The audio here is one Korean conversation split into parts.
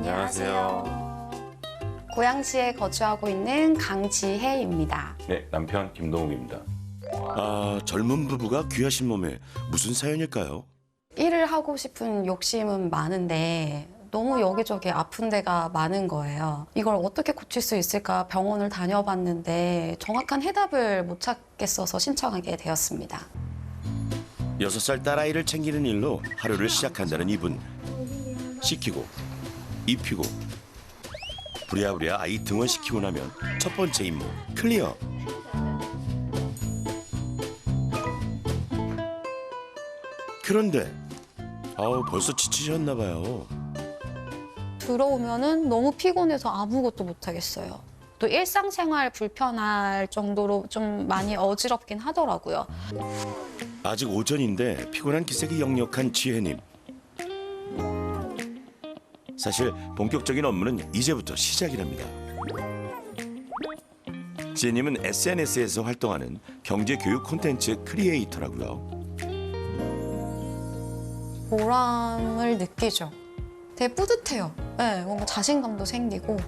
안녕하세요. 고양시에 거주하고 있는 강지혜입니다. 네, 남편 김동욱입니다. 아, 젊은 부부가 귀하신 몸에 무슨 사연일까요? 일을 하고 싶은 욕심은 많은데 너무 여기저기 아픈 데가 많은 거예요. 이걸 어떻게 고칠 수 있을까 병원을 다녀봤는데 정확한 해답을 못 찾겠어서 신청하게 되었습니다. 6살 딸아이를 챙기는 일로 하루를 시작한다는 이분. 씻기고 입히고 부랴부랴 아이 등원시키고 나면 첫 번째 임무 클리어. 그런데 벌써 지치셨나 봐요. 들어오면은 너무 피곤해서 아무것도 못 하겠어요. 또 일상생활 불편할 정도로 좀 많이 어지럽긴 하더라고요. 아직 오전인데 피곤한 기색이 역력한 지혜님. 사실 본격적인 업무는 이제부터 시작이랍니다. 지혜님은 SNS에서 활동하는 경제교육 콘텐츠 크리에이터라고요. 보람을 느끼죠. 되게 뿌듯해요. 네, 뭔가 자신감도 생기고.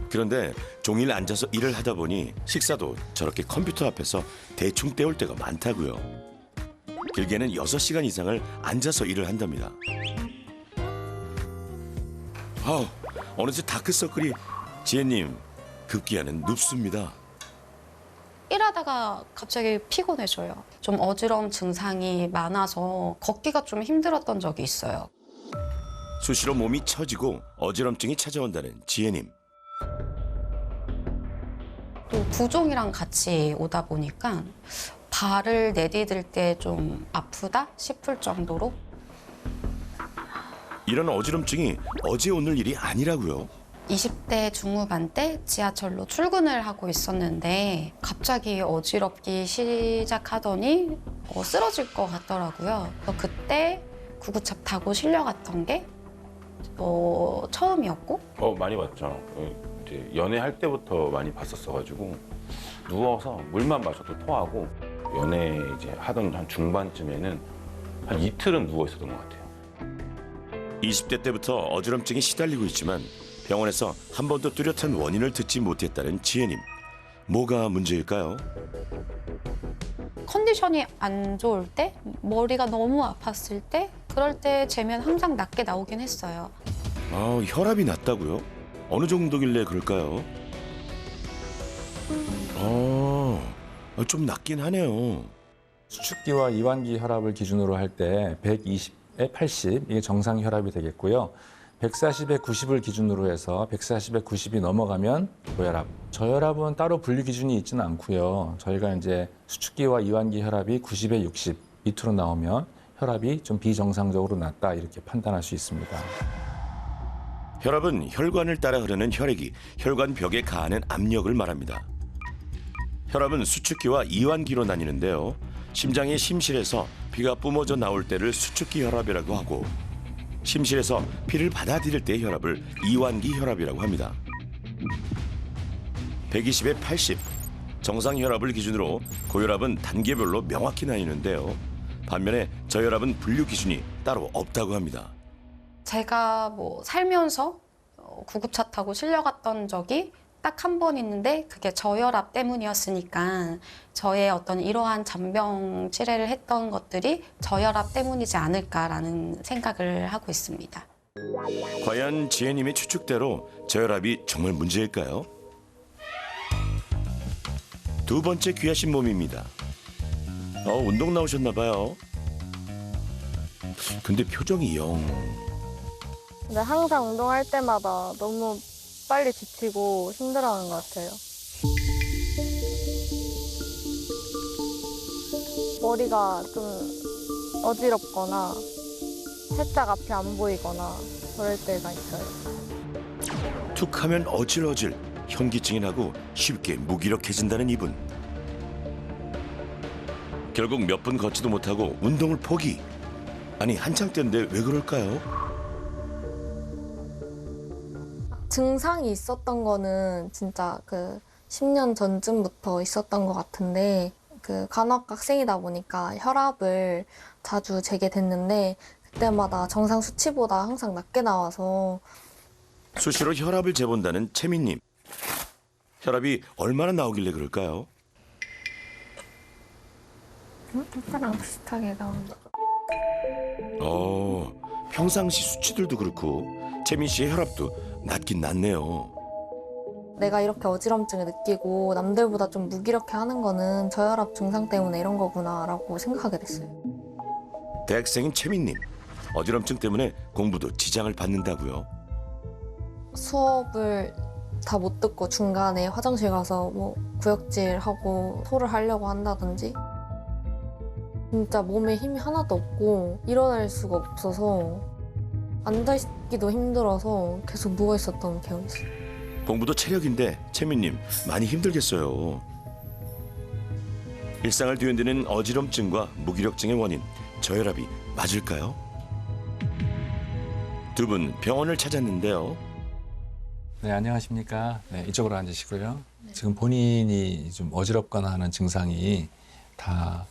그런데 종일 앉아서 일을 하다 보니 식사도 저렇게 컴퓨터 앞에서 대충 때울 때가 많다고요. 길게는 6시간 이상을 앉아서 일을 한답니다. 어느새 다크서클이 지혜님 급기야는 눕습니다. 일하다가 갑자기 피곤해져요. 좀 어지러움 증상이 많아서 걷기가 좀 힘들었던 적이 있어요. 수시로 몸이 처지고 어지럼증이 찾아온다는 지혜님. 또 부종이랑 같이 오다 보니까 발을 내디딜 때 좀 아프다 싶을 정도로. 이런 어지럼증이 어제 오늘 일이 아니라고요. 20대 중후반 때 지하철로 출근을 하고 있었는데 갑자기 어지럽기 시작하더니 쓰러질 것 같더라고요. 그래서 그때 구구차 타고 실려갔던 게 처음이었고. 많이 봤죠. 이제 연애할 때부터 많이 봤었어가지고 누워서 물만 마셔도 토하고 연애 이제 하던 한 중반쯤에는 한 이틀은 누워 있었던 것 같아요. 20대 때부터 어지럼증이 시달리고 있지만 병원에서 한 번도 뚜렷한 원인을 듣지 못했다는 지혜님. 뭐가 문제일까요? 컨디션이 안 좋을 때, 머리가 너무 아팠을 때, 그럴 때 재면 항상 낮게 나오긴 했어요. 혈압이 낮다고요? 어느 정도길래 그럴까요? 좀 낮긴 하네요. 수축기와 이완기 혈압을 기준으로 할 때 120에 80 이게 정상 혈압이 되겠고요. 140에 90을 기준으로 해서 140에 90이 넘어가면 고혈압. 저혈압은 따로 분류 기준이 있지는 않고요. 저희가 이제 수축기와 이완기 혈압이 90에 60 밑으로 나오면 혈압이 좀 비정상적으로 낮다 이렇게 판단할 수 있습니다. 혈압은 혈관을 따라 흐르는 혈액이 혈관 벽에 가하는 압력을 말합니다. 혈압은 수축기와 이완기로 나뉘는데요. 심장의 심실에서 피가 뿜어져 나올 때를 수축기 혈압이라고 하고 심실에서 피를 받아들일 때의 혈압을 이완기 혈압이라고 합니다. 120에 80, 정상 혈압을 기준으로 고혈압은 단계별로 명확히 나뉘는데요. 반면에 저혈압은 분류 기준이 따로 없다고 합니다. 제가 살면서 구급차 타고 실려갔던 적이 딱 한 번 있는데 그게 저혈압 때문이었으니까 저의 어떤 이러한 잔병 치레를 했던 것들이 저혈압 때문이지 않을까라는 생각을 하고 있습니다. 과연 지혜님의 추측대로 저혈압이 정말 문제일까요? 두 번째 귀하신 몸입니다. 운동 나오셨나 봐요. 근데 표정이 영... 근데 항상 운동할 때마다 너무 빨리 지치고 힘들어하는 것 같아요. 머리가 좀 어지럽거나 살짝 앞이 안 보이거나 그럴 때가 있어요. 툭하면 어질어질 현기증이 나고 쉽게 무기력해진다는 이분. 결국 몇 분 걷지도 못하고 운동을 포기. 아니 한창 때인데 왜 그럴까요? 증상이 있었던 거는 진짜 10년 전쯤부터 있었던 것 같은데 간호학과 학생이다 보니까 혈압을 자주 재게 됐는데 그때마다 정상 수치보다 항상 낮게 나와서 수시로 혈압을 재본다는 채민님. 혈압이 얼마나 나오길래 그럴까요? 그때랑 비슷하게 나온다. 평상시 수치들도 그렇고 채민 씨의 혈압도 낮긴 낮네요. 내가 이렇게 어지럼증을 느끼고 남들보다 좀 무기력해 하는 거는 저혈압 증상 때문에 이런 거구나라고 생각하게 됐어요. 대학생인 채민님. 어지럼증 때문에 공부도 지장을 받는다고요. 수업을 다 못 듣고 중간에 화장실 가서 뭐 구역질하고 토를 하려고 한다든지 진짜 몸에 힘이 하나도 없고 일어날 수가 없어서 앉아있기도 힘들어서 계속 누워있었던 기억이 있어요. 공부도 체력인데 채민님 많이 힘들겠어요. 일상을 뒤흔드는 어지럼증과 무기력증의 원인 저혈압이 맞을까요? 두 분 병원을 찾았는데요. 네, 안녕하십니까. 네, 이쪽으로 앉으시고요. 지금 본인이 좀 어지럽거나 하는 증상이 다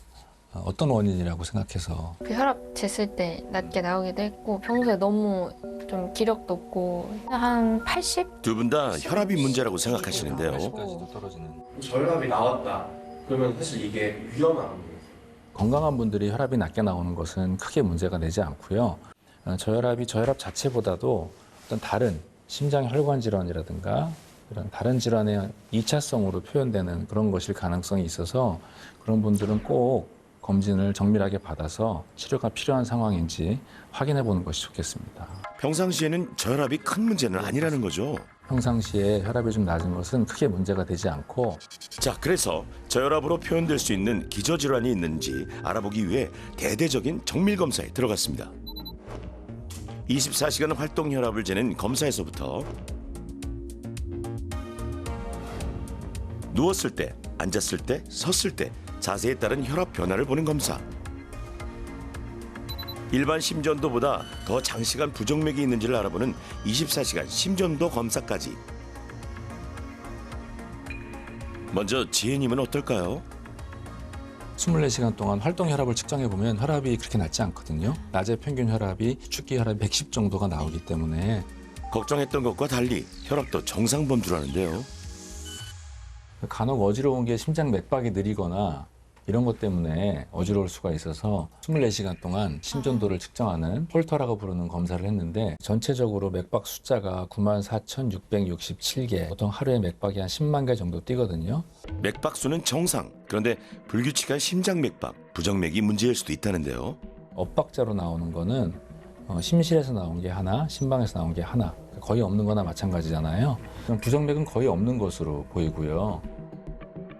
어떤 원인이라고 생각해서 그 혈압 쟀을 때 낮게 나오기도 했고 평소에 너무 좀 기력도 없고 한 80? 두 분 다 혈압이 문제라고 생각하시는데요. 80까지도 떨어지는. 저혈압이 나왔다. 그러면 사실 이게 위험한 거예요. 건강한 분들이 혈압이 낮게 나오는 것은 크게 문제가 되지 않고요. 저혈압이 저혈압 자체보다도 어떤 다른 심장 혈관 질환이라든가 이런 다른 질환의 2차성으로 표현되는 그런 것일 가능성이 있어서 그런 분들은 꼭 검진을 정밀하게 받아서 치료가 필요한 상황인지 확인해 보는 것이 좋겠습니다. 평상시에는 저혈압이 큰 문제는 아니라는 거죠. 평상시에 혈압이 좀 낮은 것은 크게 문제가 되지 않고 자, 그래서 저혈압으로 표현될 수 있는 기저질환이 있는지 알아보기 위해 대대적인 정밀 검사에 들어갔습니다. 24시간 활동 혈압을 재는 검사에서부터 누웠을 때, 앉았을 때, 섰을 때 자세에 따른 혈압 변화를 보는 검사. 일반 심전도보다 더 장시간 부정맥이 있는지를 알아보는 24시간 심전도 검사까지. 먼저 지혜님은 어떨까요? 24시간 동안 활동 혈압을 측정해 보면 혈압이 그렇게 낮지 않거든요. 낮에 평균 혈압이 축기 혈압 110 정도가 나오기 때문에 걱정했던 것과 달리 혈압도 정상 범주라는데요. 간혹 어지러운 게 심장 맥박이 느리거나 이런 것 때문에 어지러울 수가 있어서 24시간 동안 심전도를 측정하는 홀터라고 부르는 검사를 했는데 전체적으로 맥박 숫자가 94,667개, 보통 하루에 맥박이 한 10만 개 정도 뛰거든요. 맥박수는 정상. 그런데 불규칙한 심장 맥박, 부정맥이 문제일 수도 있다는데요. 엇박자로 나오는 거는 심실에서 나온 게 하나, 심방에서 나온 게 하나, 거의 없는 거나 마찬가지잖아요. 그럼 부정맥은 거의 없는 것으로 보이고요.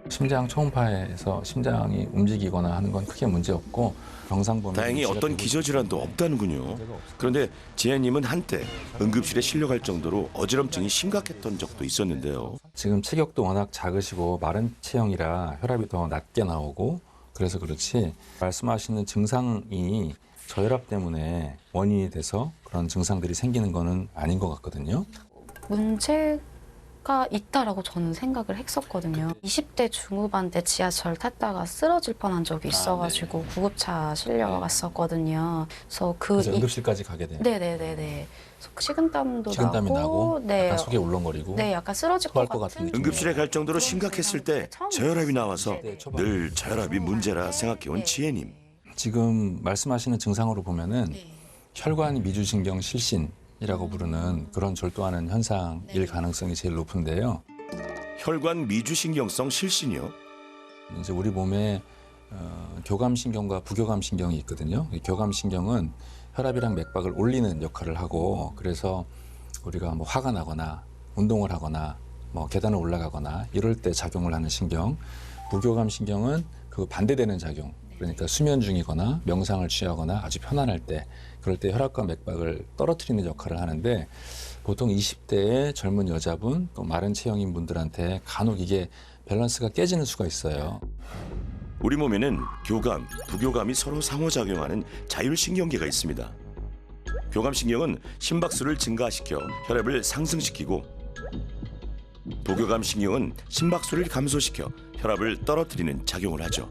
심장 초음파에서 심장이 움직이거나 하는 건 크게 문제 없고 정상 범위. 다행히 어떤 기저질환도 없다는군요. 그런데 지혜님은 한때 응급실에 실려갈 정도로 어지럼증이 심각했던 적도 있었는데요. 지금 체격도 워낙 작으시고 마른 체형이라 혈압이 더 낮게 나오고 그래서 그렇지 말씀하시는 증상이 저혈압 때문에 원인이 돼서 그런 증상들이 생기는 거는 아닌 것 같거든요. 문제가 있다라고 저는 생각을 했었거든요. 20대 중후반 때 지하철 탔다가 쓰러질 뻔한 적이 있어가지고 구급차 실려갔었거든요. 그래서 응급실까지 가게 돼요. 네네네네. 식은땀도 식은땀이 나고 네. 약간 속이 울렁거리고 네, 약간 쓰러질 토할 것 것 같은 같은 느낌. 응급실에 갈 정도로 심각했을 때 저혈압이 나와서 늘 저혈압이 문제라 생각해온 지혜님. 지금 말씀하시는 증상으로 보면은 혈관 미주신경 실신이라고 부르는 그런 절도하는 현상일 가능성이 제일 높은데요. 혈관 미주신경성 실신이요? 이제 우리 몸에 교감신경과 부교감신경이 있거든요. 이 교감신경은 혈압이랑 맥박을 올리는 역할을 하고 그래서 우리가 뭐 화가 나거나 운동을 하거나 뭐 계단을 올라가거나 이럴 때 작용을 하는 신경. 부교감신경은 그 반대되는 작용. 그러니까 수면 중이거나 명상을 취하거나 아주 편안할 때 그럴 때 혈압과 맥박을 떨어뜨리는 역할을 하는데 보통 20대의 젊은 여자분 또 마른 체형인 분들한테 간혹 이게 밸런스가 깨지는 수가 있어요. 우리 몸에는 교감, 부교감이 서로 상호작용하는 자율신경계가 있습니다. 교감신경은 심박수를 증가시켜 혈압을 상승시키고 부교감신경은 심박수를 감소시켜 혈압을 떨어뜨리는 작용을 하죠.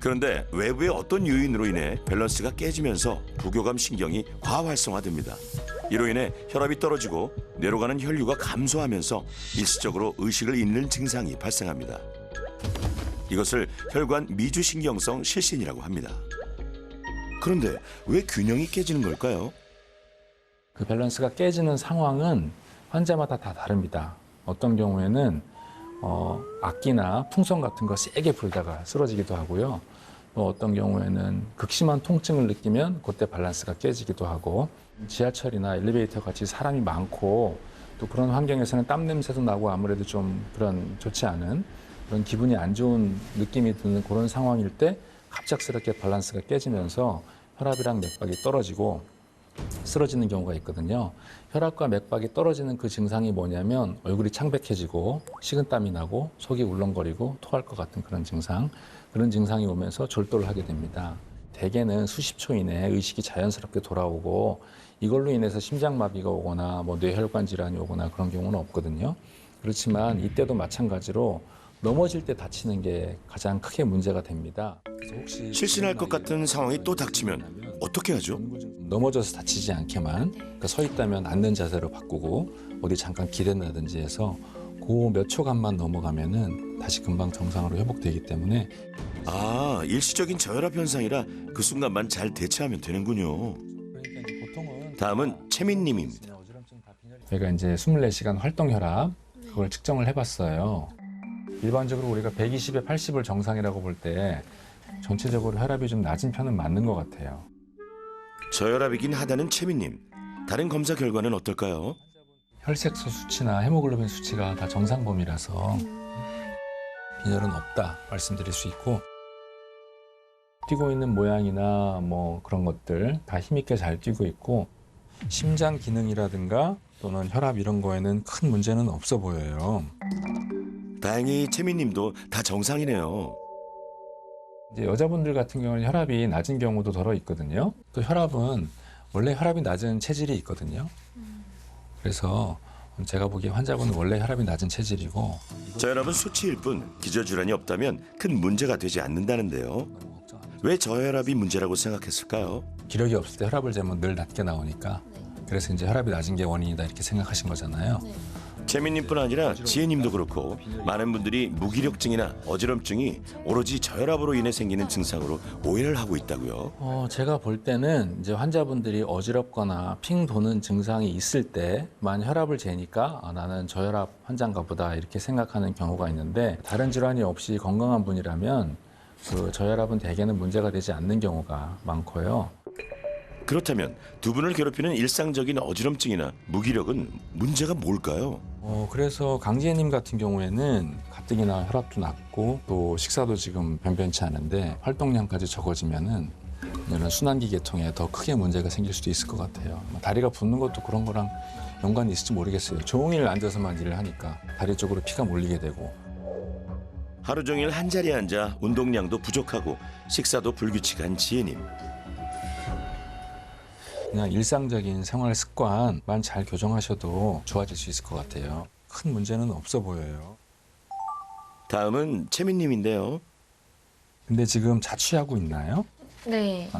그런데 외부의 어떤 요인으로 인해 밸런스가 깨지면서 부교감 신경이 과활성화됩니다. 이로 인해 혈압이 떨어지고 뇌로 가는 혈류가 감소하면서 일시적으로 의식을 잃는 증상이 발생합니다. 이것을 혈관 미주신경성 실신이라고 합니다. 그런데 왜 균형이 깨지는 걸까요? 그 밸런스가 깨지는 상황은 환자마다 다 다릅니다. 어떤 경우에는 악기나 풍선 같은 거 세게 불다가 쓰러지기도 하고요. 또 어떤 경우에는 극심한 통증을 느끼면 그때 밸런스가 깨지기도 하고, 지하철이나 엘리베이터 같이 사람이 많고 또 그런 환경에서는 땀 냄새도 나고 아무래도 좀 그런 좋지 않은 그런 기분이 안 좋은 느낌이 드는 그런 상황일 때 갑작스럽게 밸런스가 깨지면서 혈압이랑 맥박이 떨어지고 쓰러지는 경우가 있거든요. 혈압과 맥박이 떨어지는 그 증상이 뭐냐면 얼굴이 창백해지고 식은땀이 나고 속이 울렁거리고 토할 것 같은 그런 증상, 그런 증상이 오면서 졸도를 하게 됩니다. 대개는 수십 초 이내에 의식이 자연스럽게 돌아오고 이걸로 인해서 심장마비가 오거나 뭐 뇌혈관 질환이 오거나 그런 경우는 없거든요. 그렇지만 이때도 마찬가지로 넘어질 때 다치는 게 가장 크게 문제가 됩니다. 그래서 혹시 실신할 것 같은 상황이 또 닥치면 어떻게 하죠? 넘어져서 다치지 않게만, 그러니까 서 있다면 앉는 자세로 바꾸고 어디 잠깐 기댄다든지 해서 그 몇 초간만 넘어가면은 다시 금방 정상으로 회복되기 때문에. 아, 일시적인 저혈압 현상이라 그 순간만 잘 대처하면 되는군요. 다음은 채민님입니다. 저희가 이제 24시간 활동 혈압 그걸 측정을 해봤어요. 일반적으로 우리가 120에 80을 정상이라고 볼 때 전체적으로 혈압이 좀 낮은 편은 맞는 것 같아요. 저혈압이긴 하다는 채민님. 다른 검사 결과는 어떨까요? 혈색소 수치나 헤모글로빈 수치가 다 정상 범위라서 빈혈은 없다 말씀드릴 수 있고, 뛰고 있는 모양이나 뭐 그런 것들 다 힘있게 잘 뛰고 있고, 심장 기능이라든가 또는 혈압 이런 거에는 큰 문제는 없어 보여요. 다행히 채민님도 다 정상이네요. 이제 여자분들 같은 경우는 혈압이 낮은 경우도 덜어 있거든요. 또 혈압은 원래 혈압이 낮은 체질이 있거든요. 그래서 제가 보기에 환자분은 원래 혈압이 낮은 체질이고, 저혈압은 수치일 뿐 기저질환이 없다면 큰 문제가 되지 않는다는데요. 왜 저혈압이 문제라고 생각했을까요? 기력이 없을 때 혈압을 재면 늘 낮게 나오니까, 그래서 이제 혈압이 낮은 게 원인이다 이렇게 생각하신 거잖아요. 채민님뿐 아니라 지혜님도 그렇고 많은 분들이 무기력증이나 어지럼증이 오로지 저혈압으로 인해 생기는 증상으로 오해를 하고 있다고요. 제가 볼 때는 이제 환자분들이 어지럽거나 핑 도는 증상이 있을 때만 혈압을 재니까 나는 저혈압 환자인가 보다 이렇게 생각하는 경우가 있는데, 다른 질환이 없이 건강한 분이라면 그 저혈압은 대개는 문제가 되지 않는 경우가 많고요. 그렇다면 두 분을 괴롭히는 일상적인 어지럼증이나 무기력은 문제가 뭘까요? 그래서 강지혜님 같은 경우에는 가뜩이나 혈압도 낮고 또 식사도 지금 변변치 않은데 활동량까지 적어지면은 이런 순환기 계통에 더 크게 문제가 생길 수도 있을 것 같아요. 다리가 붓는 것도 그런 거랑 연관이 있을지 모르겠어요. 종일 앉아서만 일을 하니까 다리 쪽으로 피가 몰리게 되고. 하루 종일 한자리에 앉아 운동량도 부족하고 식사도 불규칙한 지혜님. 그냥 일상적인 생활 습관만 잘 교정하셔도 좋아질 수 있을 것 같아요. 큰 문제는 없어 보여요. 다음은 채민님인데요. 근데 지금 자취하고 있나요? 네.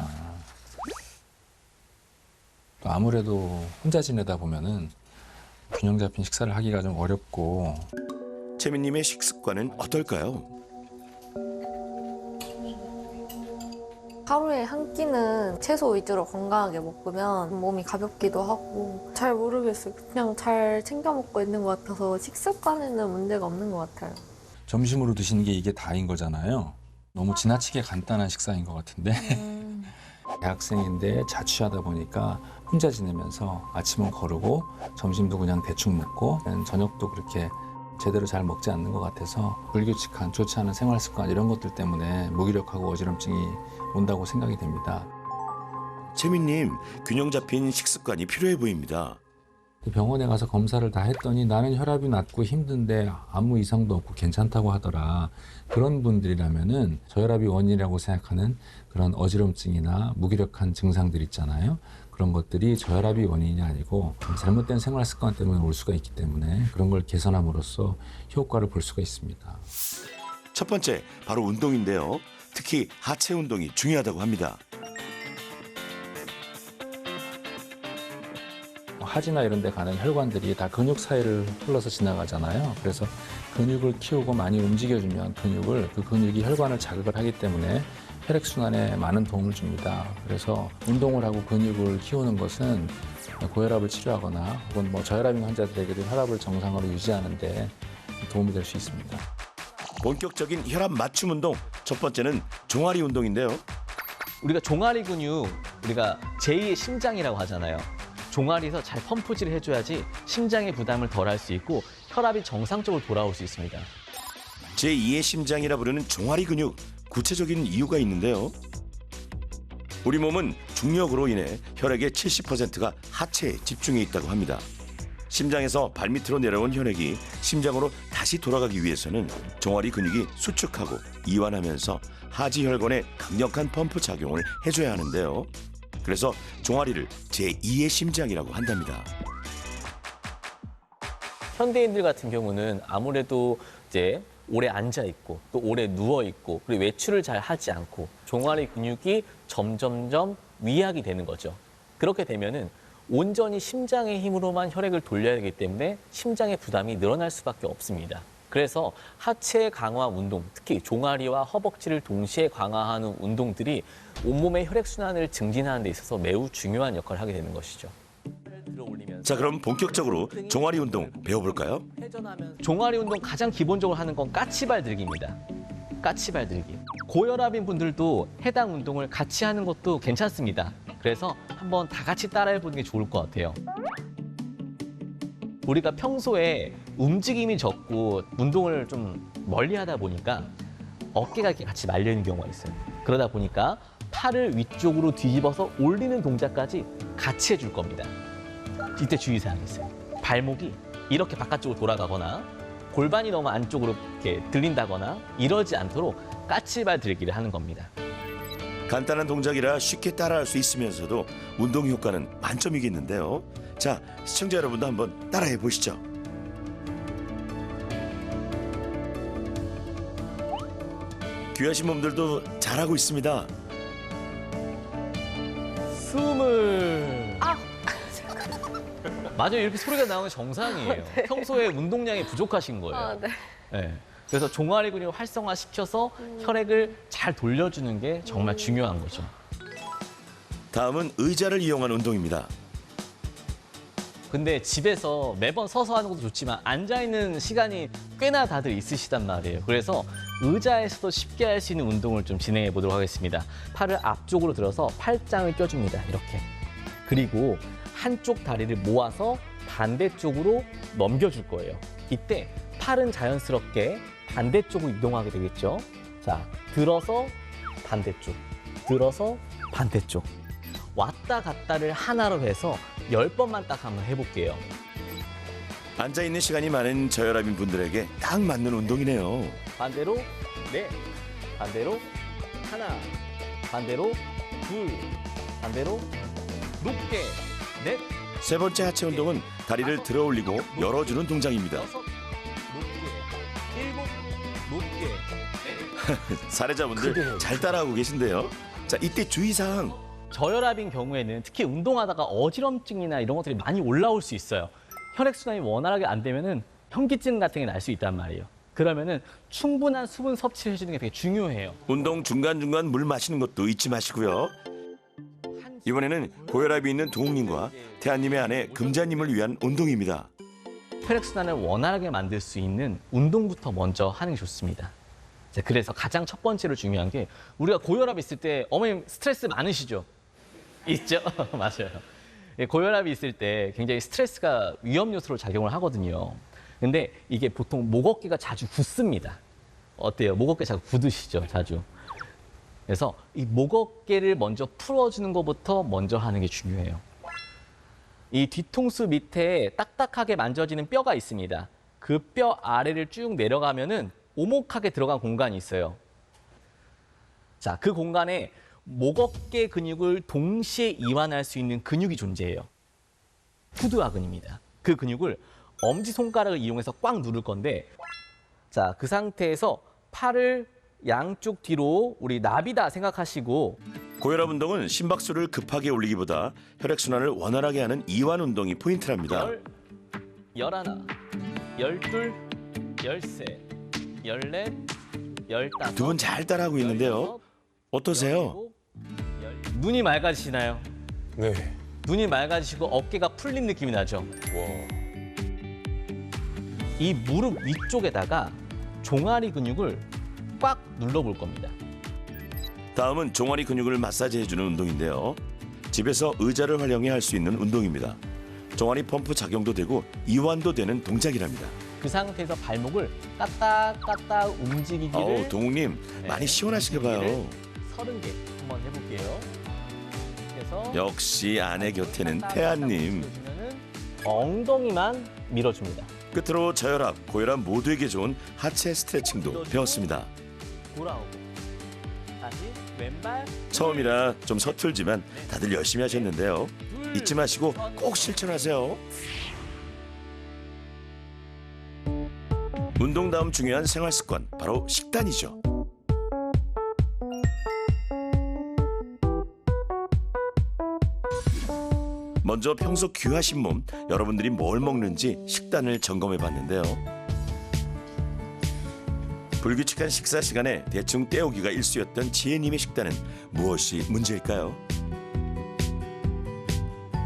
또 아무래도 혼자 지내다 보면은 균형 잡힌 식사를 하기가 좀 어렵고. 채민님의 식습관은 어떨까요? 하루에 한 끼는 채소 위주로 건강하게 먹으면 몸이 가볍기도 하고, 잘 모르겠어요. 그냥 잘 챙겨 먹고 있는 것 같아서 식습관에는 문제가 없는 것 같아요. 점심으로 드시는 게 이게 다인 거잖아요. 너무 지나치게 간단한 식사인 것 같은데. 대학생인데 자취하다 보니까 혼자 지내면서 아침은 거르고 점심도 그냥 대충 먹고 저녁도 그렇게 제대로 잘 먹지 않는 것 같아서 불규칙한 좋지 않은 생활 습관 이런 것들 때문에 무기력하고 어지럼증이 온다고 생각이 됩니다. 채민님, 균형 잡힌 식습관이 필요해 보입니다. 병원에 가서 검사를 다 했더니 나는 혈압이 낮고 힘든데 아무 이상도 없고 괜찮다고 하더라. 그런 분들이라면은 저혈압이 원인이라고 생각하는 그런 어지럼증이나 무기력한 증상들 있잖아요. 그런 것들이 저혈압이 원인이 아니고 잘못된 생활 습관 때문에 올 수가 있기 때문에 그런 걸 개선함으로써 효과를 볼 수가 있습니다. 첫 번째, 바로 운동인데요. 특히 하체 운동이 중요하다고 합니다. 하지나 이런 데 가는 혈관들이 다 근육 사이를 흘러서 지나가잖아요. 그래서 근육을 키우고 많이 움직여주면 그 근육이 혈관을 자극을 하기 때문에 혈액순환에 많은 도움을 줍니다. 그래서 운동을 하고 근육을 키우는 것은 고혈압을 치료하거나 혹은 저혈압인 환자들에게도 혈압을 정상으로 유지하는 데 도움이 될 수 있습니다. 본격적인 혈압 맞춤 운동 첫 번째는 종아리 운동인데요. 우리가 종아리 근육, 우리가 제2의 심장이라고 하잖아요. 종아리에서 잘 펌프질을 해줘야지 심장의 부담을 덜할 수 있고 혈압이 정상적으로 돌아올 수 있습니다. 제2의 심장이라 부르는 종아리 근육, 구체적인 이유가 있는데요. 우리 몸은 중력으로 인해 혈액의 70%가 하체에 집중해 있다고 합니다. 심장에서 발밑으로 내려온 혈액이 심장으로 다시 돌아가기 위해서는 종아리 근육이 수축하고 이완하면서 하지 혈관에 강력한 펌프 작용을 해줘야 하는데요. 그래서 종아리를 제2의 심장이라고 한답니다. 현대인들 같은 경우는 아무래도 이제 오래 앉아 있고 또 오래 누워 있고 그리고 외출을 잘 하지 않고 종아리 근육이 점점점 위약이 되는 거죠. 그렇게 되면은 온전히 심장의 힘으로만 혈액을 돌려야 하기 때문에 심장의 부담이 늘어날 수밖에 없습니다. 그래서 하체 강화 운동, 특히 종아리와 허벅지를 동시에 강화하는 운동들이 온몸의 혈액순환을 증진하는 데 있어서 매우 중요한 역할을 하게 되는 것이죠. 자, 그럼 본격적으로 종아리 운동 배워볼까요? 종아리 운동 가장 기본적으로 하는 건 까치발 들기입니다. 까치발 들기. 고혈압인 분들도 해당 운동을 같이 하는 것도 괜찮습니다. 그래서 한번 다 같이 따라해보는 게 좋을 것 같아요. 우리가 평소에 움직임이 적고 운동을 좀 멀리 하다 보니까 어깨가 이렇게 같이 말려 있는 경우가 있어요. 그러다 보니까 팔을 위쪽으로 뒤집어서 올리는 동작까지 같이 해줄 겁니다. 이때 주의사항이 있어요. 발목이 이렇게 바깥쪽으로 돌아가거나 골반이 너무 안쪽으로 이렇게 들린다거나 이러지 않도록 까치발 들기를 하는 겁니다. 간단한 동작이라 쉽게 따라할 수 있으면서도 운동 효과는 만점이겠는데요. 자, 시청자 여러분도 한번 따라해 보시죠. 귀하신 몸들도 잘하고 있습니다. 숨을. 맞아요. 이렇게 소리가 나오는 정상이에요. 평소에 운동량이 부족하신 거예요. 네. 네. 그래서 종아리 근육을 활성화시켜서 혈액을 잘 돌려주는 게 정말 중요한 거죠. 다음은 의자를 이용한 운동입니다. 근데 집에서 매번 서서 하는 것도 좋지만 앉아있는 시간이 꽤나 다들 있으시단 말이에요. 그래서 의자에서도 쉽게 할 수 있는 운동을 좀 진행해 보도록 하겠습니다. 팔을 앞쪽으로 들어서 팔짱을 껴줍니다. 이렇게. 그리고 한쪽 다리를 모아서 반대쪽으로 넘겨줄 거예요. 이때 팔은 자연스럽게 반대쪽으로 이동하게 되겠죠. 자, 들어서 반대쪽, 들어서 반대쪽. 왔다 갔다를 하나로 해서 10번만 딱 한번 해볼게요. 앉아있는 시간이 많은 저혈압인 분들에게 딱 맞는 운동이네요. 반대로 넷, 반대로 하나, 반대로 둘, 반대로 높게 넷, 세 번째 하체 운동은 다리를 들어 올리고 열어주는 동작입니다. 여섯, 높게, 일곱, 높게. 사례자분들 잘 따라하고 계신데요. 자, 이때 주의사항. 저혈압인 경우에는 특히 운동하다가 어지럼증이나 이런 것들이 많이 올라올 수 있어요. 혈액순환이 원활하게 안 되면은 현기증 같은 게 날 수 있단 말이에요. 그러면은 충분한 수분 섭취를 해주는 게 되게 중요해요. 운동 중간중간 물 마시는 것도 잊지 마시고요. 이번에는 고혈압이 있는 도웅님과 태아님의 아내 금자님을 위한 운동입니다. 혈액순환을 원활하게 만들 수 있는 운동부터 먼저 하는 게 좋습니다. 그래서 가장 첫 번째로 중요한 게 우리가 고혈압 있을 때 어머님 스트레스 많으시죠? 있죠? 맞아요. 고혈압이 있을 때 굉장히 스트레스가 위험 요소로 작용을 하거든요. 근데 이게 보통 목 어깨가 자주 굳습니다. 어때요? 목 어깨 자주 굳으시죠? 자주. 그래서 이 목 어깨를 먼저 풀어주는 것부터 먼저 하는 게 중요해요. 이 뒤통수 밑에 딱딱하게 만져지는 뼈가 있습니다. 그 뼈 아래를 쭉 내려가면은 오목하게 들어간 공간이 있어요. 자, 그 공간에 목 어깨 근육을 동시에 이완할 수 있는 근육이 존재해요. 후두하근입니다. 그 근육을 엄지손가락을 이용해서 꽉 누를 건데, 자, 그 상태에서 팔을 양쪽 뒤로 우리 나비다 생각하시고 고혈압 운동은 심박수를 급하게 올리기보다 혈액순환을 원활하게 하는 이완 운동이 포인트랍니다. 11, 12, 13, 14, 15. 두 분 잘 따라하고 있는데요. 어떠세요? 눈이 맑아지시나요? 네. 눈이 맑아지시고 어깨가 풀린 느낌이 나죠? 와. 이 무릎 위쪽에다가 종아리 근육을 꽉 눌러볼 겁니다. 다음은 종아리 근육을 마사지해주는 운동인데요. 집에서 의자를 활용해 할 수 있는 운동입니다. 종아리 펌프 작용도 되고 이완도 되는 동작이랍니다. 그 상태에서 발목을 까딱까딱 움직이기를 어우, 동욱님 네. 많이 시원하시게 봐요. 30개 한번 해볼게요. 그래서 역시 아내 곁에는 태아님. 해주면은 엉덩이만 밀어줍니다. 끝으로 저혈압, 고혈압 모두에게 좋은 하체 스트레칭도 배웠습니다. 돌아오고 다시 왼발 처음이라 좀 서툴지만 다들 열심히 하셨는데요. 둘, 잊지 마시고 꼭 실천하세요. 운동 다음 중요한 생활 습관, 바로 식단이죠. 먼저 평소 귀하신 몸, 여러분들이 뭘 먹는지 식단을 점검해 봤는데요. 불규칙한 식사 시간에 대충 때우기가 일쑤였던 지혜님의 식단은 무엇이 문제일까요?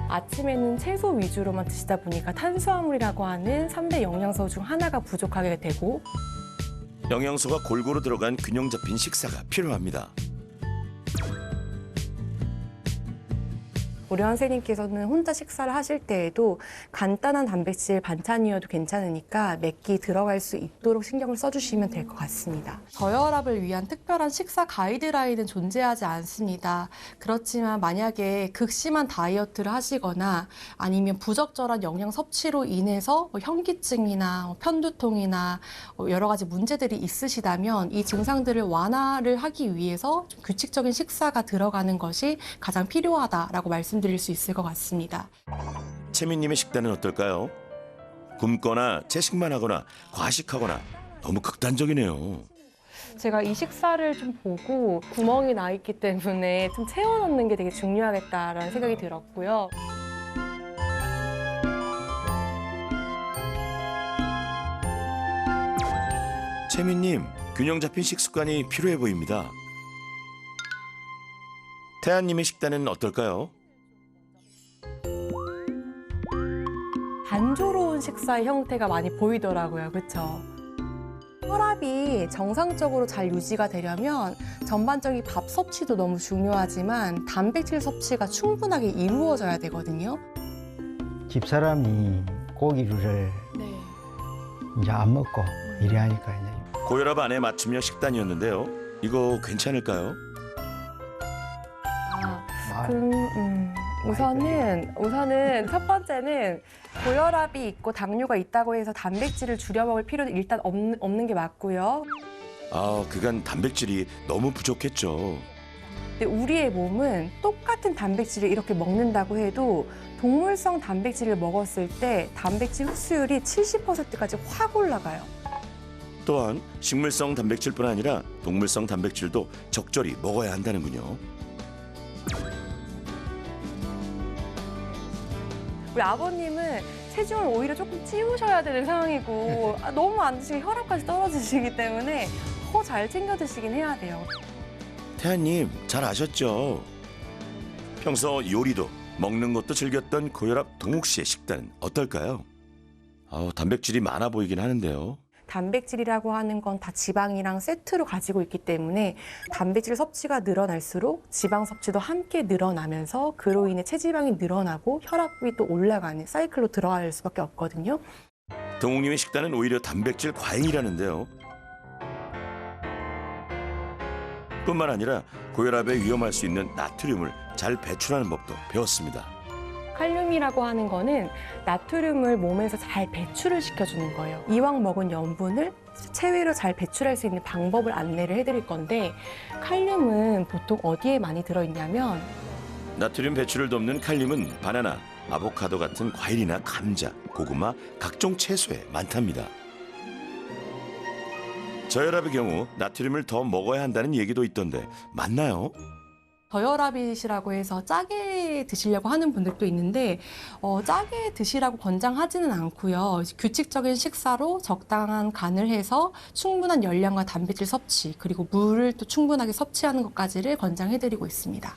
아침에는 채소 위주로만 드시다 보니까 탄수화물이라고 하는 3대 영양소 중 하나가 부족하게 되고 영양소가 골고루 들어간 균형 잡힌 식사가 필요합니다. 우리 선생님께서는 혼자 식사를 하실 때에도 간단한 단백질 반찬이어도 괜찮으니까 몇 끼 들어갈 수 있도록 신경을 써주시면 될 것 같습니다. 저혈압을 위한 특별한 식사 가이드라인은 존재하지 않습니다. 그렇지만 만약에 극심한 다이어트를 하시거나 아니면 부적절한 영양 섭취로 인해서 현기증이나 편두통이나 여러 가지 문제들이 있으시다면 이 증상들을 완화를 하기 위해서 좀 규칙적인 식사가 들어가는 것이 가장 필요하다라고 말씀드릴 수 있을 것 같습니다. 채민님의 식단은 어떨까요? 굶거나 채식만 하거나 과식하거나 너무 극단적이네요. 제가 이 식사를 좀 보고 구멍이 나 있기 때문에 좀 채워넣는 게 되게 중요하겠다라는 생각이 들었고요. 채민님, 균형 잡힌 식습관이 필요해 보입니다. 태아님의 식단은 어떨까요? 단조로운 식사의 형태가 많이 보이더라고요. 그렇죠? 혈압이 정상적으로 잘 유지가 되려면 전반적인 밥 섭취도 너무 중요하지만 단백질 섭취가 충분하게 이루어져야 되거든요. 집사람이 고기를 이제 안 먹고 이래 하니까 이제 고혈압 안에 맞춤형 식단이었는데요. 이거 괜찮을까요? 우선은 첫 번째는 고혈압이 있고 당뇨가 있다고 해서 단백질을 줄여 먹을 필요는 일단 없는 게 맞고요. 아, 그간 단백질이 너무 부족했죠. 근데 우리의 몸은 똑같은 단백질을 이렇게 먹는다고 해도 동물성 단백질을 먹었을 때 단백질 흡수율이 70%까지 확 올라가요. 또한 식물성 단백질뿐 아니라 동물성 단백질도 적절히 먹어야 한다는군요. 우리 아버님은 체중을 오히려 조금 찌우셔야 되는 상황이고 너무 안 드시면 혈압까지 떨어지시기 때문에 더 잘 챙겨 드시긴 해야 돼요. 태아님, 잘 아셨죠? 평소 요리도 먹는 것도 즐겼던 고혈압 동욱 씨의 식단은 어떨까요? 단백질이 많아 보이긴 하는데요. 단백질이라고 하는 건 다 지방이랑 세트로 가지고 있기 때문에 단백질 섭취가 늘어날수록 지방 섭취도 함께 늘어나면서 그로 인해 체지방이 늘어나고 혈압이 또 올라가는 사이클로 들어갈 수밖에 없거든요. 동욱님의 식단은 오히려 단백질 과잉이라는데요. 뿐만 아니라 고혈압에 위험할 수 있는 나트륨을 잘 배출하는 법도 배웠습니다. 칼륨이라고 하는 거는 나트륨을 몸에서 잘 배출을 시켜주는 거예요. 이왕 먹은 염분을 체외로 잘 배출할 수 있는 방법을 안내를 해드릴 건데 칼륨은 보통 어디에 많이 들어있냐면 나트륨 배출을 돕는 칼륨은 바나나, 아보카도 같은 과일이나 감자, 고구마, 각종 채소에 많답니다. 저혈압의 경우 나트륨을 더 먹어야 한다는 얘기도 있던데 맞나요? 저혈압이시라고 해서 짜게 드시려고 하는 분들도 있는데 짜게 드시라고 권장하지는 않고요. 규칙적인 식사로 적당한 간을 해서 충분한 열량과 단백질 섭취 그리고 물을 또 충분하게 섭취하는 것까지를 권장해드리고 있습니다.